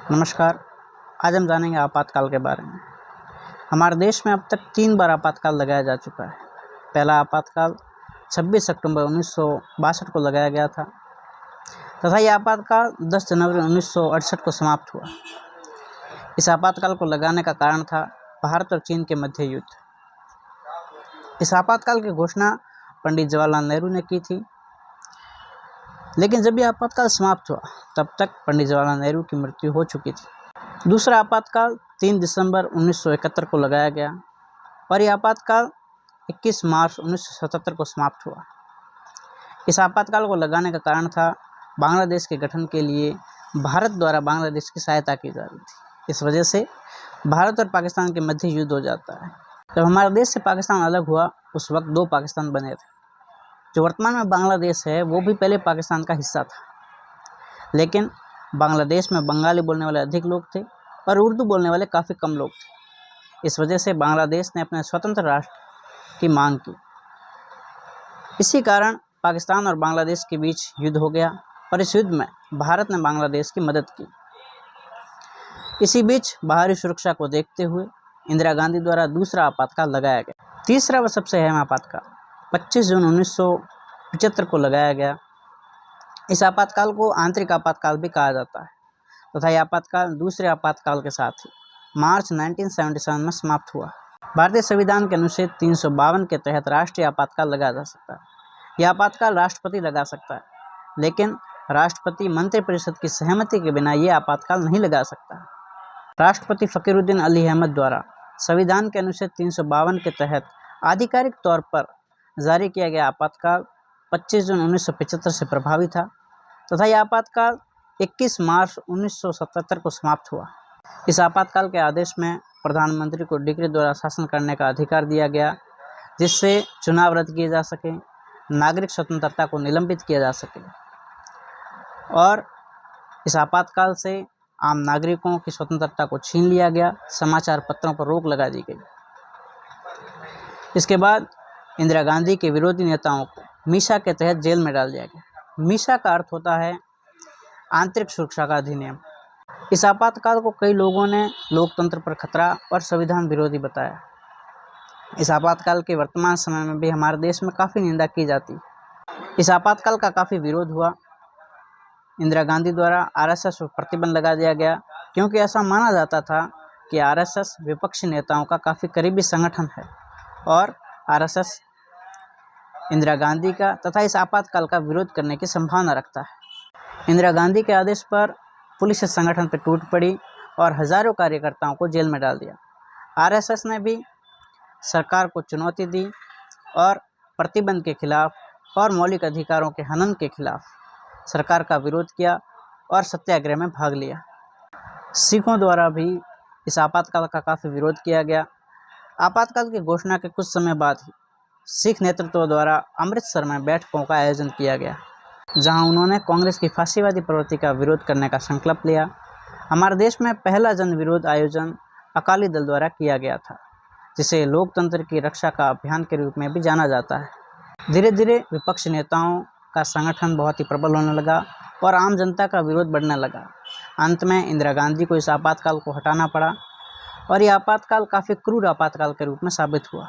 नमस्कार। आज हम जानेंगे आपातकाल के बारे में। हमारे देश में अब तक 3 बार आपातकाल लगाया जा चुका है। पहला आपातकाल 26 अक्टूबर 1962 को लगाया गया था तथा यह आपातकाल 10 जनवरी 1968 को समाप्त हुआ। इस आपातकाल को लगाने का कारण था भारत और चीन के मध्य युद्ध। इस आपातकाल की घोषणा पंडित जवाहरलाल नेहरू ने की थी, लेकिन जब यह आपातकाल समाप्त हुआ तब तक पंडित जवाहरलाल नेहरू की मृत्यु हो चुकी थी। दूसरा आपातकाल 3 दिसंबर 1971 को लगाया गया और यह आपातकाल 21 मार्च 1977 को समाप्त हुआ। इस आपातकाल को लगाने का कारण था बांग्लादेश के गठन के लिए भारत द्वारा बांग्लादेश की सहायता की जा रही थी। इस वजह से भारत और पाकिस्तान के मध्य युद्ध हो जाता है। जब हमारे देश से पाकिस्तान अलग हुआ उस वक्त 2 पाकिस्तान बने थे। जो वर्तमान में बांग्लादेश है वो भी पहले पाकिस्तान का हिस्सा था, लेकिन बांग्लादेश में बंगाली बोलने वाले अधिक लोग थे और उर्दू बोलने वाले काफ़ी कम लोग थे। इस वजह से बांग्लादेश ने अपने स्वतंत्र राष्ट्र की मांग की। इसी कारण पाकिस्तान और बांग्लादेश के बीच युद्ध हो गया और इस युद्ध में भारत ने बांग्लादेश की मदद की। इसी बीच बाहरी सुरक्षा को देखते हुए इंदिरा गांधी द्वारा दूसरा आपातकाल लगाया गया। तीसरा व सबसे अहम आपातकाल 25 जून 1975 को लगाया गया। इस आपातकाल को आंतरिक आपातकाल भी कहा जाता है तथा यह आपातकाल दूसरे आपातकाल के साथ ही मार्च 1977 में समाप्त हुआ। भारतीय संविधान के अनुच्छेद 352 के तहत राष्ट्रीय आपातकाल लगाया जा सकता है। यह आपातकाल राष्ट्रपति लगा सकता है, लेकिन राष्ट्रपति मंत्रिपरिषद की सहमति के बिना यह आपातकाल नहीं लगा सकता। राष्ट्रपति फकीरुद्दीन अली अहमद द्वारा संविधान के अनुच्छेद 352 के तहत आधिकारिक तौर पर जारी किया गया आपातकाल 25 जून 1975 से प्रभावी था तथा यह आपातकाल 21 मार्च 1977 को समाप्त हुआ। इस आपातकाल के आदेश में प्रधानमंत्री को डिक्री द्वारा शासन करने का अधिकार दिया गया, जिससे चुनाव रद्द किए जा सके, नागरिक स्वतंत्रता को निलंबित किया जा सके और इस आपातकाल से आम नागरिकों की स्वतंत्रता को छीन लिया गया। समाचार पत्रों पर रोक लगा दी गई। इसके बाद इंदिरा गांधी के विरोधी नेताओं को मीसा के तहत जेल में डाल दिया गया। मीसा का अर्थ होता है आंतरिक सुरक्षा का अधिनियम। इस आपातकाल को कई लोगों ने लोकतंत्र पर खतरा और संविधान विरोधी बताया। इस आपातकाल के वर्तमान समय में भी हमारे देश में काफ़ी निंदा की जाती है। इस आपातकाल का काफ़ी विरोध हुआ। इंदिरा गांधी द्वारा आरएसएस पर प्रतिबंध लगा दिया गया, क्योंकि ऐसा माना जाता था कि आरएसएस विपक्षी नेताओं का काफ़ी करीबी संगठन है और आरएसएस इंदिरा गांधी का तथा इस आपातकाल का विरोध करने की संभावना रखता है। इंदिरा गांधी के आदेश पर पुलिस इस संगठन पर टूट पड़ी और हजारों कार्यकर्ताओं को जेल में डाल दिया। आरएसएस ने भी सरकार को चुनौती दी और प्रतिबंध के खिलाफ और मौलिक अधिकारों के हनन के खिलाफ सरकार का विरोध किया और सत्याग्रह में भाग लिया। सिखों द्वारा भी इस आपातकाल का काफ़ी विरोध किया गया। आपातकाल की घोषणा के कुछ समय बाद ही सिख नेतृत्व द्वारा अमृतसर में बैठकों का आयोजन किया गया, जहां उन्होंने कांग्रेस की फांसीवादी प्रवृत्ति का विरोध करने का संकल्प लिया। हमारे देश में पहला जन विरोध आयोजन अकाली दल द्वारा किया गया था, जिसे लोकतंत्र की रक्षा का अभियान के रूप में भी जाना जाता है। धीरे धीरे विपक्षी नेताओं का संगठन बहुत ही प्रबल होने लगा और आम जनता का विरोध बढ़ने लगा। अंत में इंदिरा गांधी को इस आपातकाल को हटाना पड़ा और यह आपातकाल काफ़ी क्रूर आपातकाल के रूप में साबित हुआ।